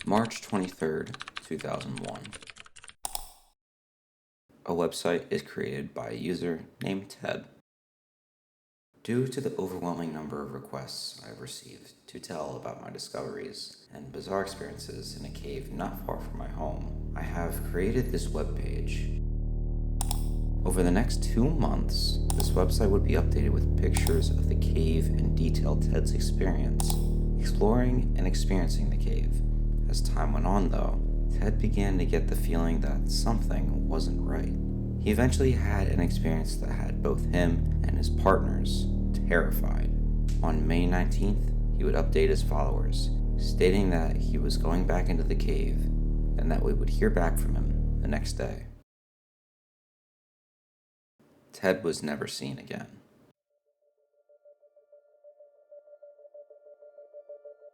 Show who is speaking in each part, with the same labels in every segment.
Speaker 1: March 23rd, 2001. A website is created by a user named Ted. Due to the overwhelming number of requests I've received to tell about my discoveries and bizarre experiences in a cave not far from my home, I have created this webpage. Over the next 2 months, this website would be updated with pictures of the cave and detail Ted's experience, exploring and experiencing the cave. As time went on though, Ted began to get the feeling that something wasn't right. He eventually had an experience that had both him and his partners terrified. On May 19th, he would update his followers, stating that he was going back into the cave and that we would hear back from him the next day. Ted was never seen again.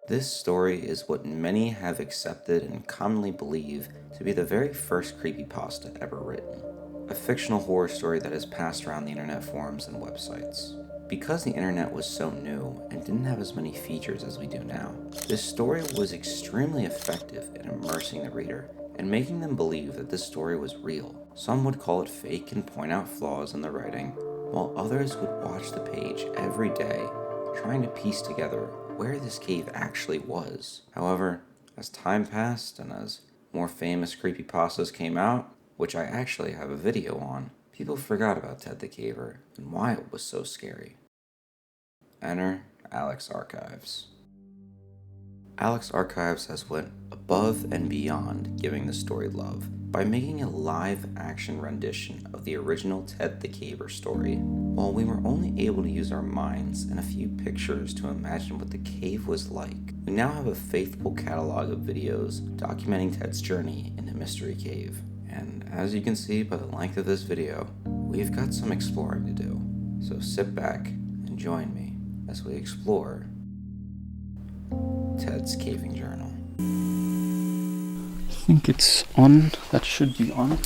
Speaker 1: This story is what many have accepted and commonly believe to be the very first creepypasta ever written. A fictional horror story that has passed around the internet forums and websites. Because the internet was so new and didn't have as many features as we do now, this story was extremely effective in immersing the reader and making them believe that this story was real. Some would call it fake and point out flaws in the writing, while others would watch the page every day, trying to piece together where this cave actually was. However, as time passed and as more famous creepypastas came out, which I actually have a video on, people forgot about Ted the Caver and why it was so scary. Enter Alex Archives. Alex Archives has went above and beyond giving the story love by making a live-action rendition of the original Ted the Caver story. While we were only able to use our minds and a few pictures to imagine what the cave was like, we now have a faithful catalog of videos documenting Ted's journey in the Mystery Cave. And as you can see by the length of this video, we've got some exploring to do. So sit back and join me as we explore Ted's Caving Journal.
Speaker 2: I think it's on. That should be on.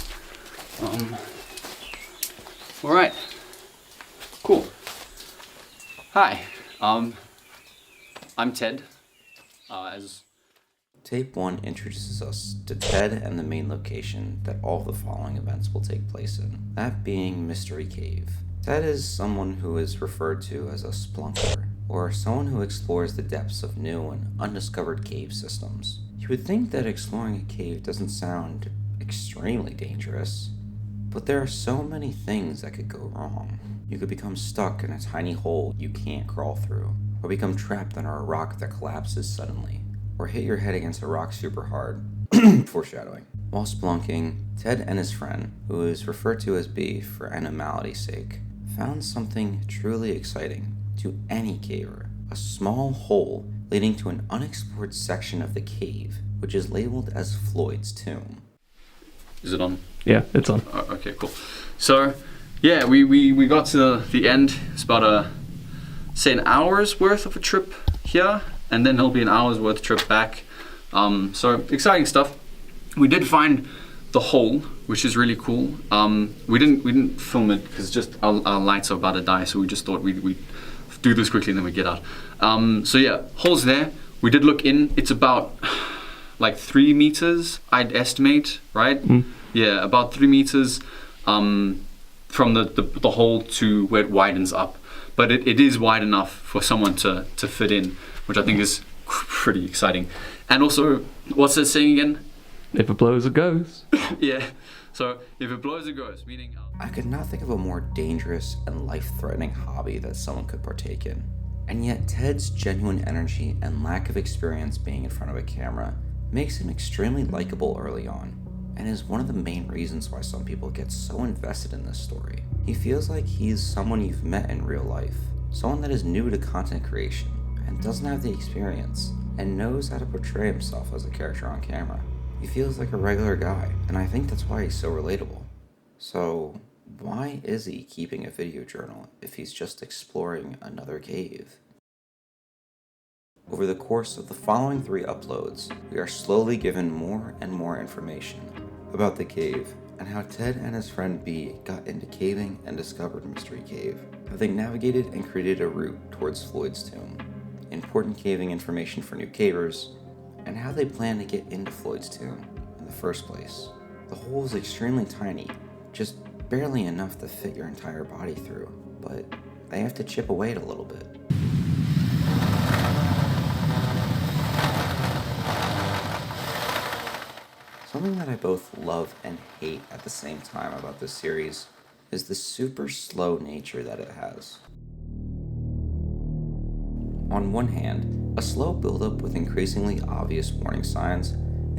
Speaker 2: All right. Cool. Hi. I'm Ted.
Speaker 1: Tape 1 introduces us to Ted and the main location that all the following events will take place in, that being Mystery Cave. Ted is someone who is referred to as a splunker, or someone who explores the depths of new and undiscovered cave systems. You would think that exploring a cave doesn't sound extremely dangerous, but there are so many things that could go wrong. You could become stuck in a tiny hole you can't crawl through, or become trapped under a rock that collapses suddenly, or hit your head against a rock super hard. Foreshadowing. While spelunking, Ted and his friend, who is referred to as B for animality's sake, found something truly exciting to any caver. A small hole leading to an unexplored section of the cave, which is labeled as Floyd's tomb.
Speaker 2: Is it on?
Speaker 3: Yeah, it's on.
Speaker 2: Oh, okay, cool. So, yeah, we got to the end. It's about say an hour's worth of a trip here, and then there'll be an hour's worth trip back. So exciting stuff. We did find the hole, which is really cool. We didn't film it because just our lights are about to die, so we just thought we'd do this quickly and then we get out. So yeah, hole's there. We did look in. It's about like 3 meters, I'd estimate, right? Yeah, about 3 meters from the hole to where it widens up. But it is wide enough for someone to fit in, which I think is pretty exciting. And also, what's it saying again?
Speaker 3: If it blows, it goes.
Speaker 2: Yeah, so if it blows, it goes, meaning...
Speaker 1: I could not think of a more dangerous and life-threatening hobby that someone could partake in. And yet Ted's genuine energy and lack of experience being in front of a camera makes him extremely likable early on, and is one of the main reasons why some people get so invested in this story. He feels like he's someone you've met in real life, someone that is new to content creation and doesn't have the experience and knows how to portray himself as a character on camera. He feels like a regular guy, and I think that's why he's so relatable. So why is he keeping a video journal if he's just exploring another cave? Over the course of the following 3 uploads, we are slowly given more and more information about the cave and how Ted and his friend B got into caving and discovered Mystery Cave, how they navigated and created a route towards Floyd's tomb, important caving information for new cavers, and how they plan to get into Floyd's tomb in the first place. The hole is extremely tiny, just barely enough to fit your entire body through, but they have to chip away at a little bit. Something that I both love and hate at the same time about this series is the super slow nature that it has. On one hand, a slow buildup with increasingly obvious warning signs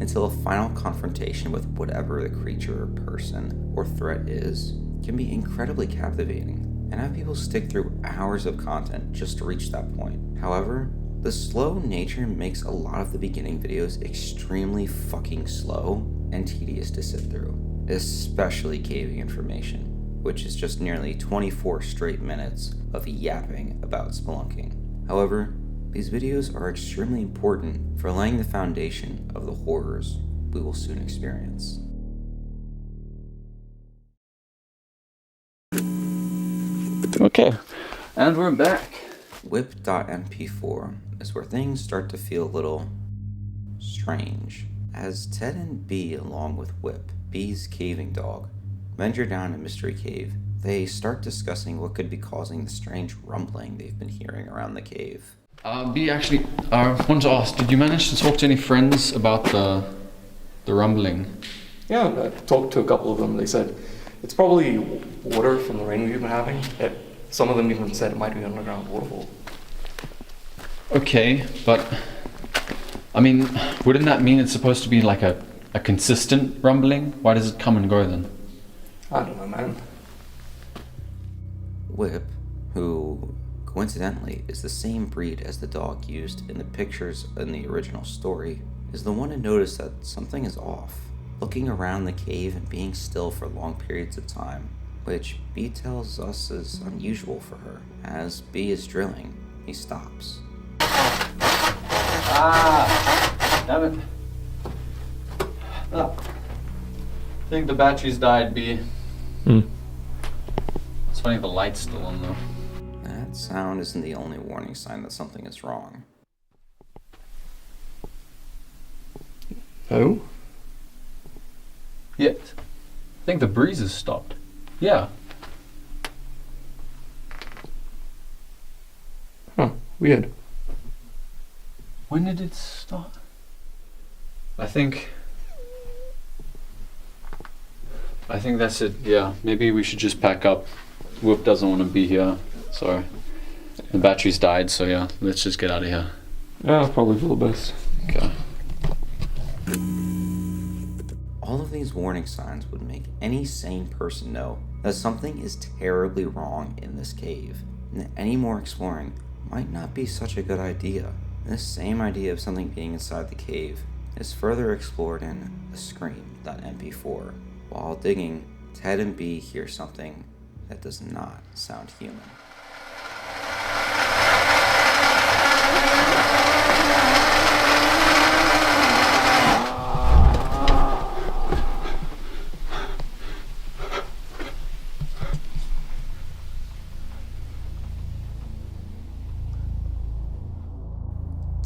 Speaker 1: until a final confrontation with whatever the creature or person or threat is can be incredibly captivating and have people stick through hours of content just to reach that point. However, the slow nature makes a lot of the beginning videos extremely fucking slow and tedious to sit through, especially caving information, which is just nearly 24 straight minutes of yapping about spelunking. However, these videos are extremely important for laying the foundation of the horrors we will soon experience.
Speaker 2: Okay, and we're back.
Speaker 1: Whip.mp4 is where things start to feel a little strange, as Ted and Bee, along with Whip, Bee's caving dog, venture down a mystery cave. They start discussing what could be causing the strange rumbling they've been hearing around the cave.
Speaker 2: B, actually, I wanted to ask, did you manage to talk to any friends about the rumbling?
Speaker 3: Yeah, I talked to a couple of them. They said it's probably water from the rain we've been having. Some of them even said it might be an underground waterfall.
Speaker 2: Okay, but I mean, wouldn't that mean it's supposed to be like a consistent rumbling? Why does it come and go then?
Speaker 3: I don't know, man.
Speaker 1: Whip, who coincidentally is the same breed as the dog used in the pictures in the original story, is the one to notice that something is off, looking around the cave and being still for long periods of time, which B tells us is unusual for her. As B is drilling, he stops.
Speaker 2: Ah, damn it. Ah. I think the battery's died, B. It's funny the light's still on though.
Speaker 1: That sound isn't the only warning sign that something is wrong.
Speaker 3: Oh?
Speaker 2: Yeah, I think the breeze has stopped. Yeah.
Speaker 3: Huh, weird.
Speaker 2: When did it start? I think that's it. Yeah, maybe we should just pack up. Whoop doesn't want to be here, so the battery's died. So yeah, let's just get out of here.
Speaker 3: Yeah, probably for the best.
Speaker 2: Okay.
Speaker 1: All of these warning signs would make any sane person know that something is terribly wrong in this cave, and that any more exploring might not be such a good idea. This same idea of something being inside the cave is further explored in the Scream.mp4. While digging, Ted and B hear something that does not sound human.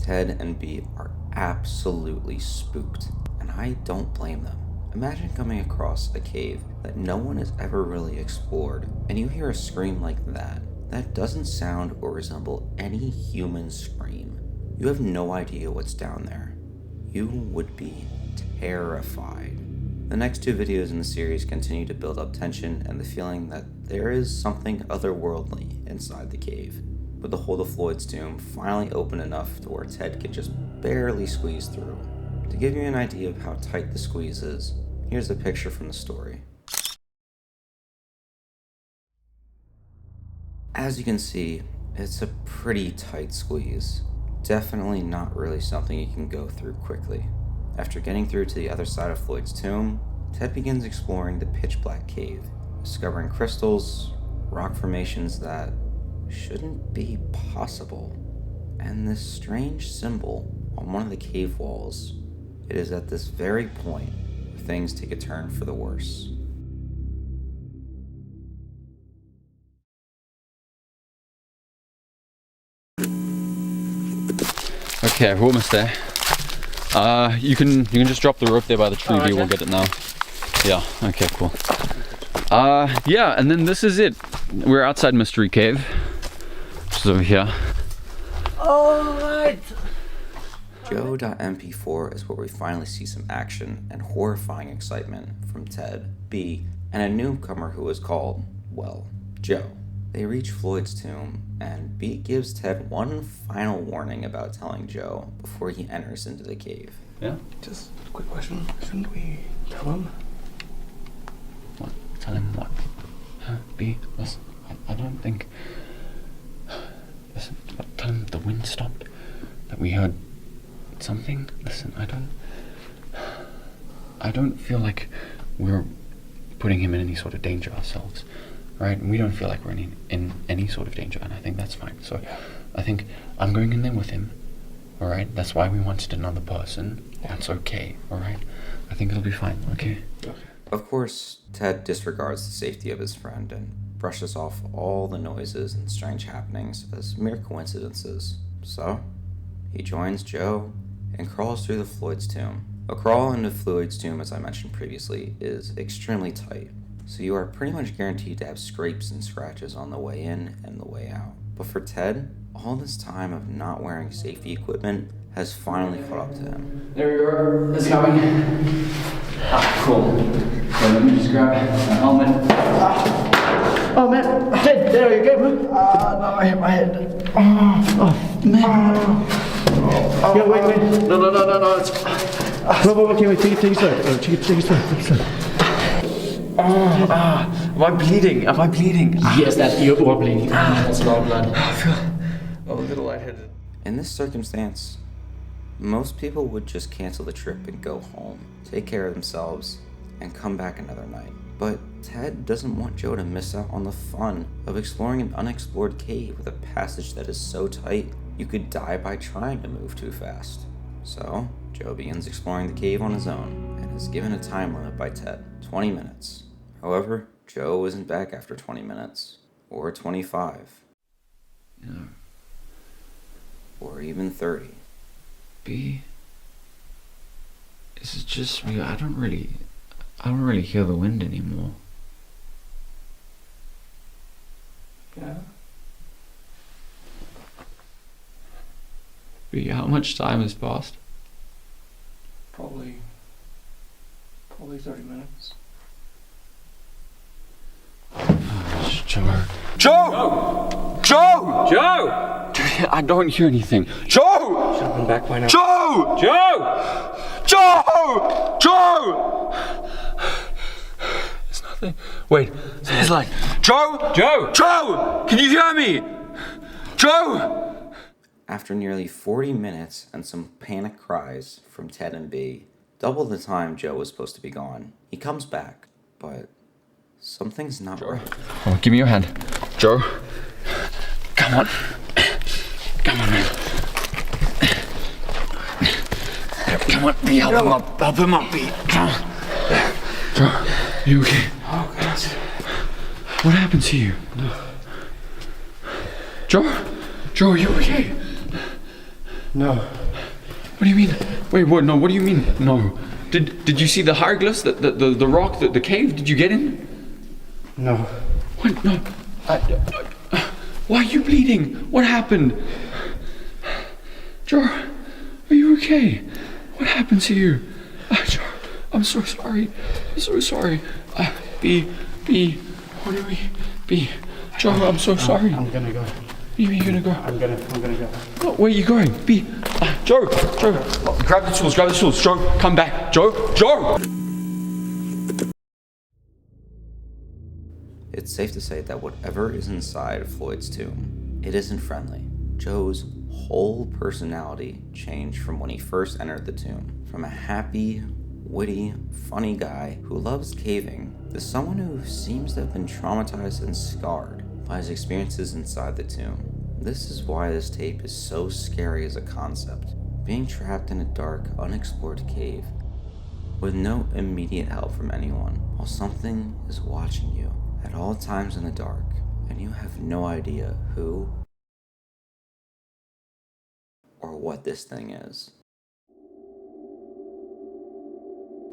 Speaker 1: Ted and B are absolutely spooked, and I don't blame them. Imagine coming across a cave that no one has ever really explored, and you hear a scream like that. That doesn't sound or resemble any human scream. You have no idea what's down there. You would be terrified. The next two videos in the series continue to build up tension and the feeling that there is something otherworldly inside the cave, with the hole to Floyd's tomb finally open enough to where Ted can just barely squeeze through. To give you an idea of how tight the squeeze is, here's a picture from the story. As you can see, it's a pretty tight squeeze. Definitely not really something you can go through quickly. After getting through to the other side of Floyd's tomb, Ted begins exploring the pitch black cave, discovering crystals, rock formations that shouldn't be possible, and this strange symbol on one of the cave walls. It is at this very point where things take a turn for the worse.
Speaker 2: Okay, we're almost there. You can just drop the rope there by the tree.
Speaker 3: okay.
Speaker 2: We'll get it now. Yeah. Okay. Cool. Yeah, and then this is it. We're outside Mystery Cave, which is over here.
Speaker 3: Alright!
Speaker 1: Joe.mp4 is where we finally see some action and horrifying excitement from Ted, B, and a newcomer who is called, well, Joe. They reach Floyd's tomb, and B gives Ted one final warning about telling Joe before he enters into the cave.
Speaker 2: Yeah.
Speaker 3: Just a quick question. Shouldn't we tell him?
Speaker 2: What? Tell him what? B, listen, I don't think... Listen, tell him the wind stopped, that we heard something. Listen, I don't feel like we're putting him in any sort of danger ourselves, right? And we don't feel like we're in any sort of danger, and I think that's fine. So I think I'm going in there with him, all right? That's why we wanted another person. That's okay, all right? I think it'll be fine, okay?
Speaker 1: Of course, Ted disregards the safety of his friend and brushes off all the noises and strange happenings as mere coincidences. So, he joins Joe and crawls through the Floyd's tomb. A crawl into Floyd's tomb, as I mentioned previously, is extremely tight, so you are pretty much guaranteed to have scrapes and scratches on the way in and the way out. But for Ted, all this time of not wearing safety equipment has finally caught up to him.
Speaker 2: There you are. It's coming. Cool. So let me just grab my helmet.
Speaker 4: Oh man, my head. There you go, man. No, I hit my head. Oh man. Yeah, wait.
Speaker 2: No. It's...
Speaker 4: Okay, wait. Take it slow. Take it slow.
Speaker 2: Am I bleeding?
Speaker 4: Yes, you are bleeding.
Speaker 2: That's a lot of blood. I feel a little lightheaded.
Speaker 1: In this circumstance, most people would just cancel the trip and go home, take care of themselves, and come back another night. But Ted doesn't want Joe to miss out on the fun of exploring an unexplored cave with a passage that is so tight you could die by trying to move too fast. So, Joe begins exploring the cave on his own and is given a time limit by Ted, 20 minutes. However, Joe isn't back after 20 minutes, or 25, or even 30.
Speaker 2: B, is it just me? I don't really hear the wind anymore.
Speaker 3: Yeah.
Speaker 2: B, how much time has passed?
Speaker 3: Probably 30 minutes.
Speaker 2: Joe! Dude, I don't hear anything. Joe!
Speaker 3: Should have been back by now.
Speaker 2: Joe! It's nothing. Wait, it's like, Joe! Can you hear me? Joe!
Speaker 1: After nearly 40 minutes and some panic cries from Ted and B, double the time Joe was supposed to be gone, he comes back, but something's not right.
Speaker 2: Oh, give me your hand. Joe. Come on, man. Come on, B, help him up, B. Joe, you okay?
Speaker 3: Oh, goodness.
Speaker 2: What happened to you? Joe, are you okay?
Speaker 4: No.
Speaker 2: What do you mean? Wait, what? No, what do you mean? No. Did you see the hieroglyphs, the rock, the cave? Did you get in?
Speaker 4: No.
Speaker 2: What? No. Why are you bleeding? What happened? Joe, are you okay? What happened to you? Joe, I'm so sorry. B, what do we? B, Joe, I'm so sorry.
Speaker 4: I'm gonna go.
Speaker 2: Where are you gonna go?
Speaker 4: I'm gonna go.
Speaker 2: Oh, where are you going? B, Joe, grab the tools. Joe, come back. Joe.
Speaker 1: It's safe to say that whatever is inside Floyd's tomb, it isn't friendly. Joe's whole personality changed from when he first entered the tomb. From a happy, witty, funny guy who loves caving to someone who seems to have been traumatized and scarred by his experiences inside the tomb. This is why this tape is so scary as a concept. Being trapped in a dark, unexplored cave with no immediate help from anyone, while something is watching you at all times in the dark, and you have no idea who or what this thing is.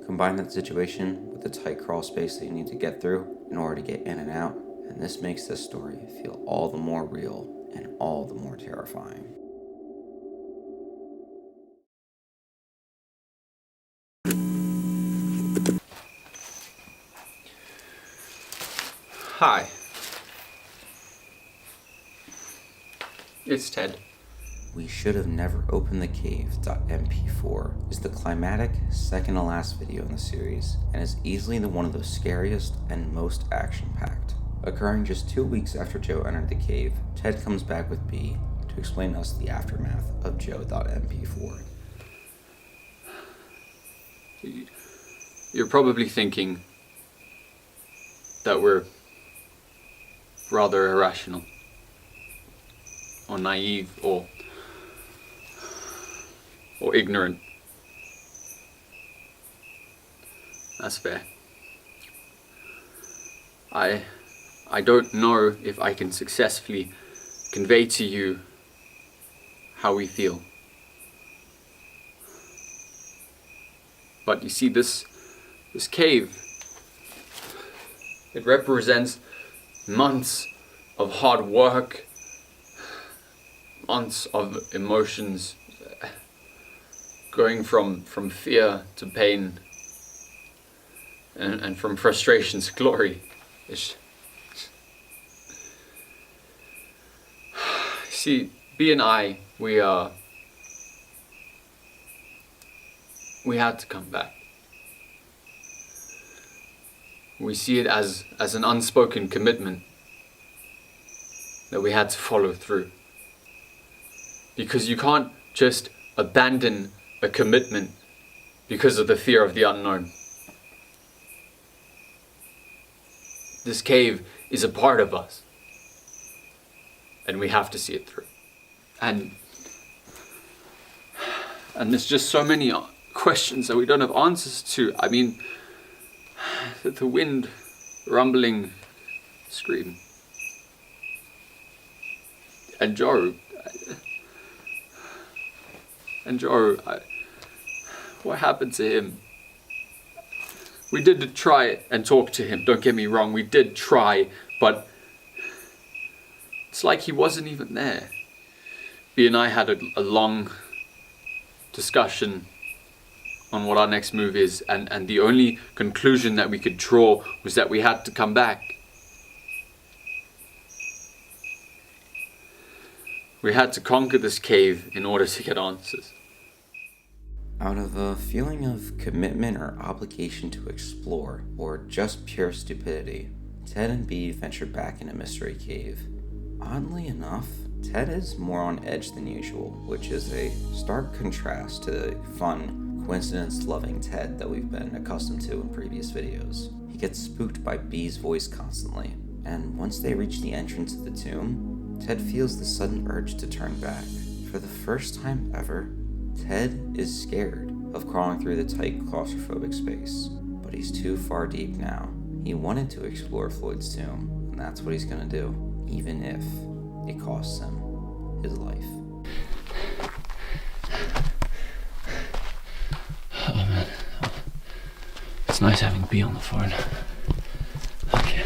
Speaker 1: Combine that situation with the tight crawl space that you need to get through in order to get in and out, and this makes this story feel all the more real and all the more terrifying.
Speaker 2: Hi. It's Ted.
Speaker 1: We should have never opened the cave.mp4 is the climatic second to last video in the series and is easily the one of the scariest and most action-packed. Occurring just 2 weeks after Joe entered the cave, Ted comes back with B to explain to us the aftermath of Joe.mp4.
Speaker 2: You're probably thinking that we're rather irrational or naive or ignorant. That's fair. I don't know if I can successfully convey to you how we feel. But you see, this cave, it represents months of hard work, months of emotions, going from fear to pain, and from frustration to glory. See, B and I, we had to come back. We see it as an unspoken commitment that we had to follow through. Because you can't just abandon a commitment because of the fear of the unknown. This cave is a part of us, and we have to see it through. And there's just so many questions that we don't have answers to. I mean, the wind, rumbling, scream. And Joe, what happened to him? We did try and talk to him, don't get me wrong, we did try, but it's like he wasn't even there. B and I had a long discussion on what our next move is, and the only conclusion that we could draw was that we had to come back. We had to conquer this cave in order to get answers.
Speaker 1: Out of a feeling of commitment or obligation to explore, or just pure stupidity, Ted and B venture back into Mystery Cave. Oddly enough, Ted is more on edge than usual, which is a stark contrast to the fun, coincidence-loving Ted that we've been accustomed to in previous videos. He gets spooked by B's voice constantly, and once they reach the entrance of the tomb, Ted feels the sudden urge to turn back. For the first time ever, Ted is scared of crawling through the tight claustrophobic space, but he's too far deep now. He wanted to explore Floyd's tomb, and that's what he's gonna do, even if it costs him his life.
Speaker 2: Oh man, it's nice having B on the phone. Okay.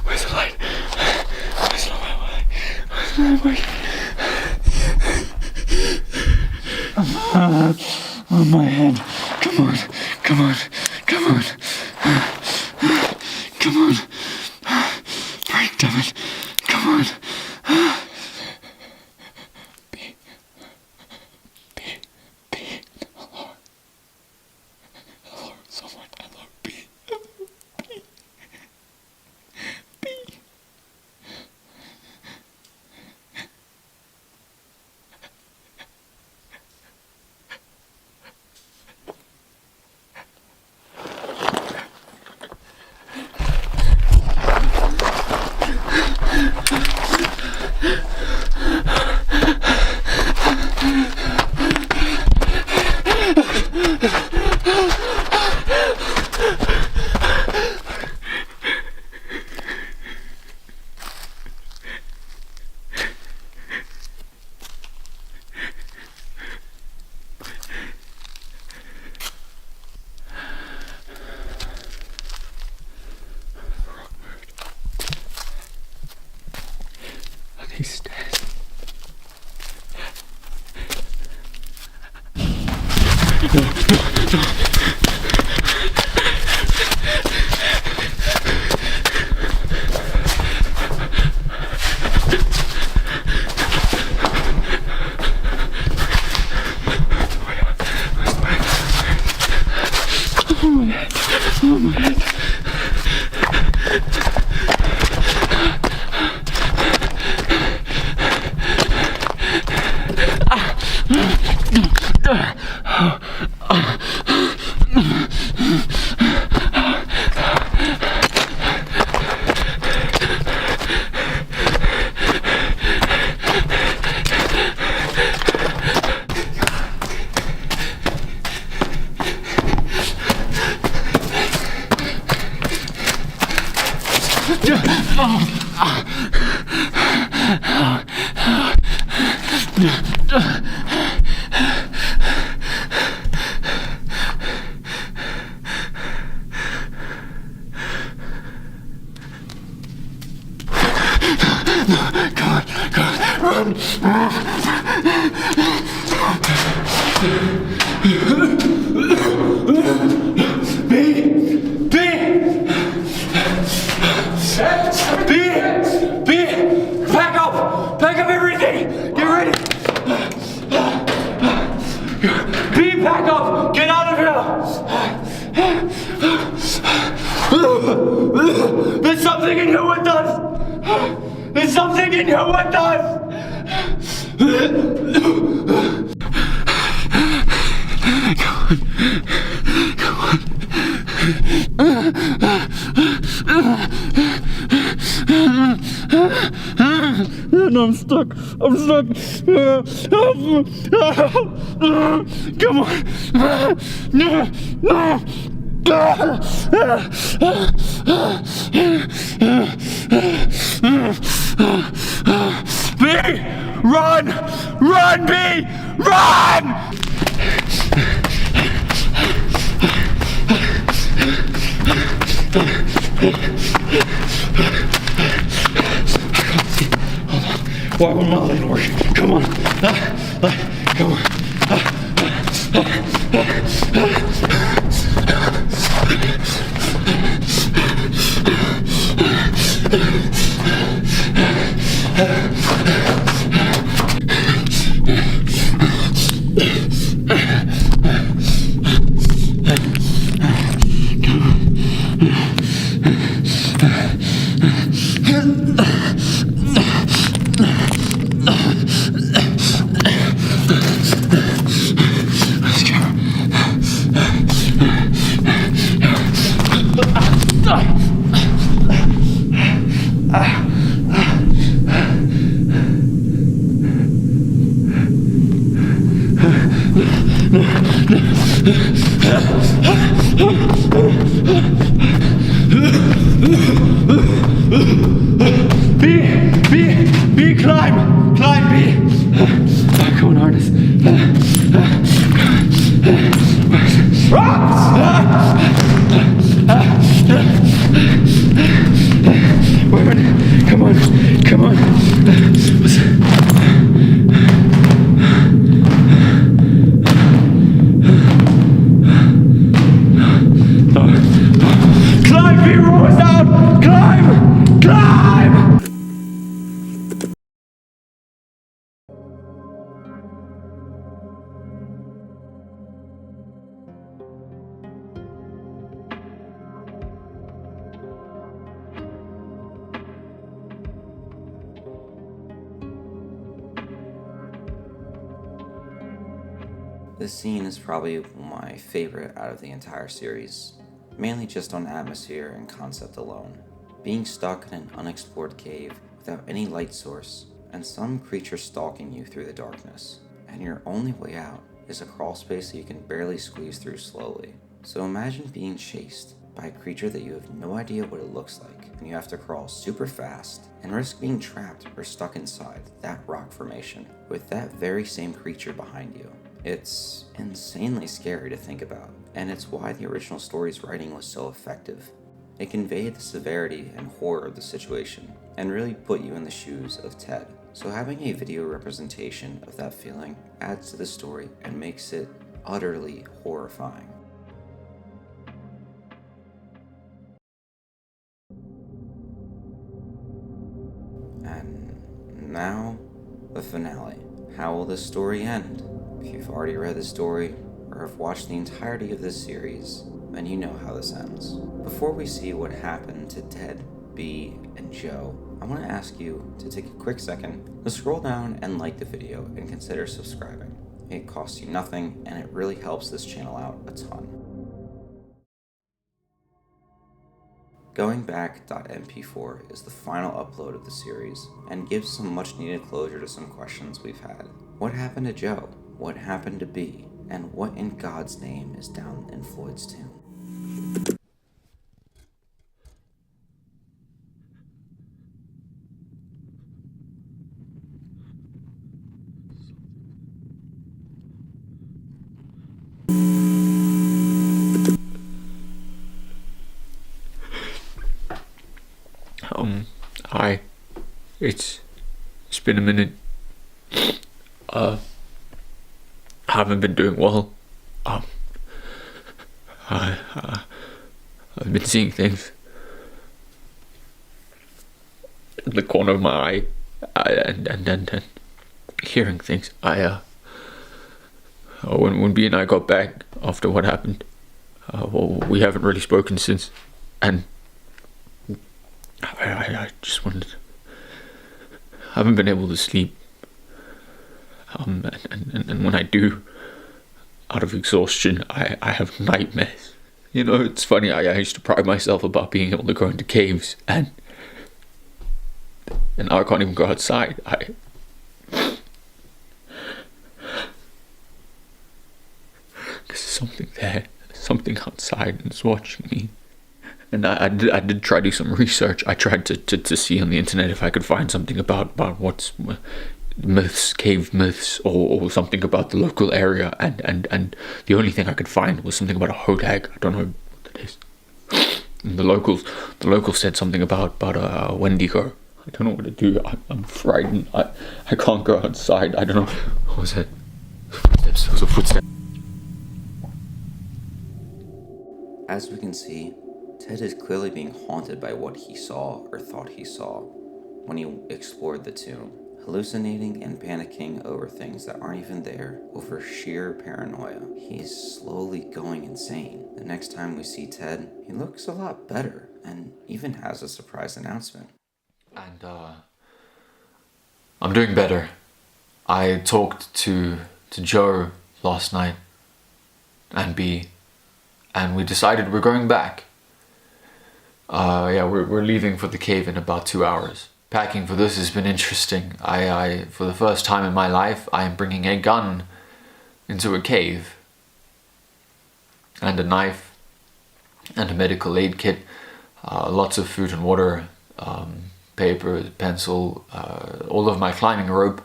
Speaker 2: Where's the light? Where's the light? Where's the light? Oh, my head. Come on. Come on. Come on. Come on. Break, damn it. Come on. B. Hello. Hello, someone. Hello, B. B.
Speaker 4: Pack up everything! Get ready! B, pack up! Get out of here! There's something in here with us! There's something in here with us! No, I'm stuck. I'm stuck. Come on. No. B! Run! Run, B! Run! Why will not let it work? Come on. Come on. B, climb, B. Come on, harness. Come on. Climb, B, roll us out! Climb!
Speaker 1: This scene is probably my favorite out of the entire series, mainly just on atmosphere and concept alone. Being stuck in an unexplored cave without any light source, and some creature stalking you through the darkness, and your only way out is a crawl space that you can barely squeeze through slowly. So imagine being chased by a creature that you have no idea what it looks like, and you have to crawl super fast and risk being trapped or stuck inside that rock formation with that very same creature behind you. It's insanely scary to think about, and it's why the original story's writing was so effective. It conveyed the severity and horror of the situation, and really put you in the shoes of Ted. So having a video representation of that feeling adds to the story and makes it utterly horrifying. And now, the finale. How will this story end? If you've already read the story, or have watched the entirety of this series, then you know how this ends. Before we see what happened to Ted, Bee, and Joe, I want to ask you to take a quick second to scroll down and like the video and consider subscribing. It costs you nothing, and it really helps this channel out a ton. Goingback.mp4 is the final upload of the series, and gives some much needed closure to some questions we've had. What happened to Joe? What happened to Bee? And what in God's name is down in Floyd's tomb?
Speaker 5: Hi. It's been a minute. I haven't been doing well. I've been seeing things in the corner of my eye, and hearing things. When B and I got back after what happened, we haven't really spoken since, and I just wanted. I haven't been able to sleep. And when I do, out of exhaustion, I have nightmares. You know, it's funny, I used to pride myself about being able to go into caves, and now I can't even go outside. There's something there, something outside, and it's watching me. And I did try to do some research. I tried to see on the internet if I could find something about what's myths, cave myths, or something about the local area, and the only thing I could find was something about a hodag. I don't know what that is. And the locals said something about a Wendigo. I don't know what to do. I'm frightened. I can't go outside. I don't know. What was that? Footsteps. There was a footstep.
Speaker 1: As we can see, Ted is clearly being haunted by what he saw or thought he saw when he explored the tomb, hallucinating and panicking over things that aren't even there, over sheer paranoia. He's slowly going insane. The next time we see Ted, he looks a lot better and even has a surprise announcement.
Speaker 5: And I'm doing better. I talked to Joe last night and B, and we decided we're going back. We're leaving for the cave in about 2 hours. Packing for this has been interesting. I for the first time in my life, I am bringing a gun into a cave, and a knife, and a medical aid kit, lots of food and water, paper, pencil, all of my climbing rope,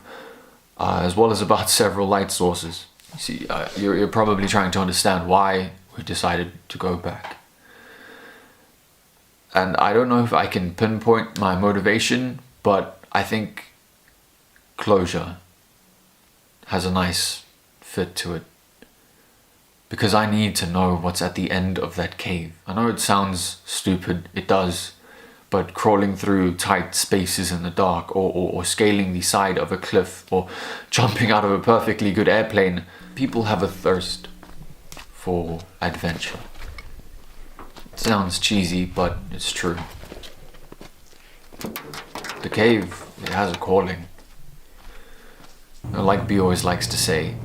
Speaker 5: as well as about several light sources. See, you're probably trying to understand why we decided to go back. And I don't know if I can pinpoint my motivation, but I think closure has a nice fit to it. Because I need to know what's at the end of that cave. I know it sounds stupid, it does, but crawling through tight spaces in the dark, or scaling the side of a cliff, or jumping out of a perfectly good airplane, people have a thirst for adventure. Sounds cheesy, but it's true. The cave, it has a calling. Like B always likes to say,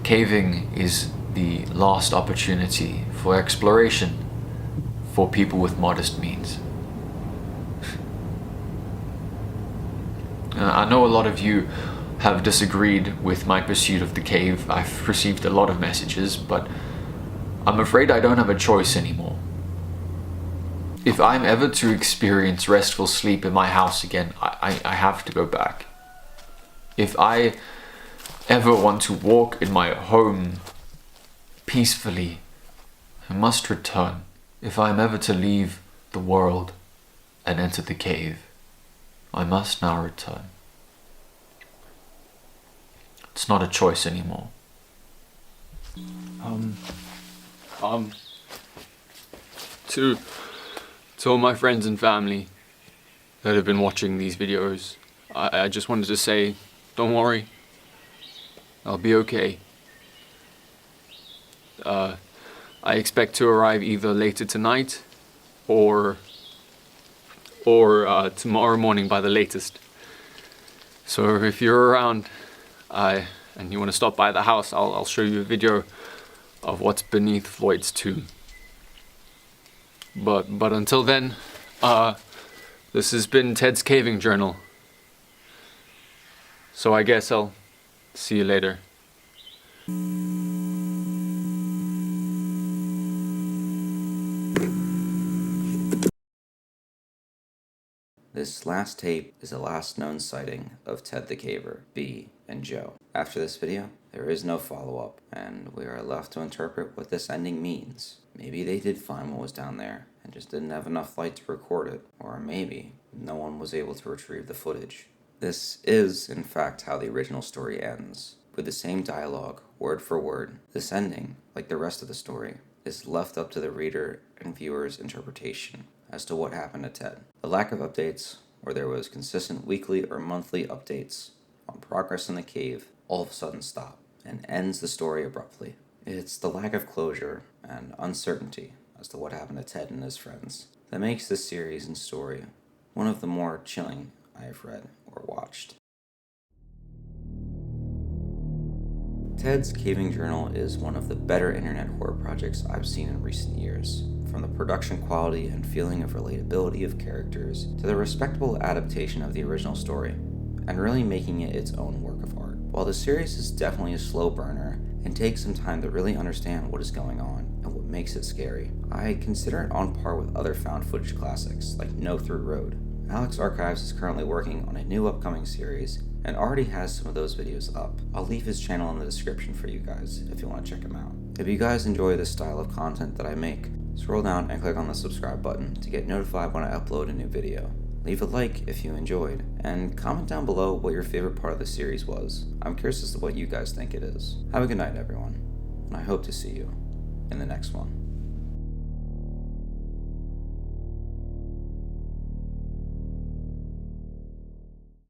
Speaker 5: caving is the last opportunity for exploration for people with modest means. I know a lot of you have disagreed with my pursuit of the cave. I've received a lot of messages, but I'm afraid I don't have a choice anymore. If I'm ever to experience restful sleep in my house again, I have to go back. If I ever want to walk in my home peacefully, I must return. If I'm ever to leave the world and enter the cave, I must now return. It's not a choice anymore. To all my friends and family that have been watching these videos, I just wanted to say, don't worry, I'll be okay. I expect to arrive either later tonight or tomorrow morning by the latest. So if you're around and you want to stop by the house, I'll show you a video of what's beneath Floyd's tomb. But until then, this has been Ted's Caving Journal. So I guess I'll see you later.
Speaker 1: This last tape is the last known sighting of Ted the Caver, B, and Joe. After this video, there is no follow-up, and we are left to interpret what this ending means. Maybe they did find what was down there and just didn't have enough light to record it, or maybe no one was able to retrieve the footage. This is, in fact, how the original story ends, with the same dialogue, word for word. This ending, like the rest of the story, is left up to the reader and viewer's interpretation as to what happened to Ted. The lack of updates, where there was consistent weekly or monthly updates on progress in the cave, all of a sudden stop and ends the story abruptly. It's the lack of closure and uncertainty as to what happened to Ted and his friends that makes this series and story one of the more chilling I have read or watched. Ted's Caving Journal is one of the better internet horror projects I've seen in recent years. From the production quality and feeling of relatability of characters to the respectable adaptation of the original story, and really making it its own work of art. While the series is definitely a slow burner and takes some time to really understand what is going on and what makes it scary, I consider it on par with other found footage classics like No Through Road. Alex Archives is currently working on a new upcoming series and already has some of those videos up. I'll leave his channel in the description for you guys if you want to check him out. If you guys enjoy this style of content that I make, scroll down and click on the subscribe button to get notified when I upload a new video. Leave a like if you enjoyed, and comment down below what your favorite part of the series was. I'm curious as to what you guys think it is. Have a good night, everyone, and I hope to see you in the next one.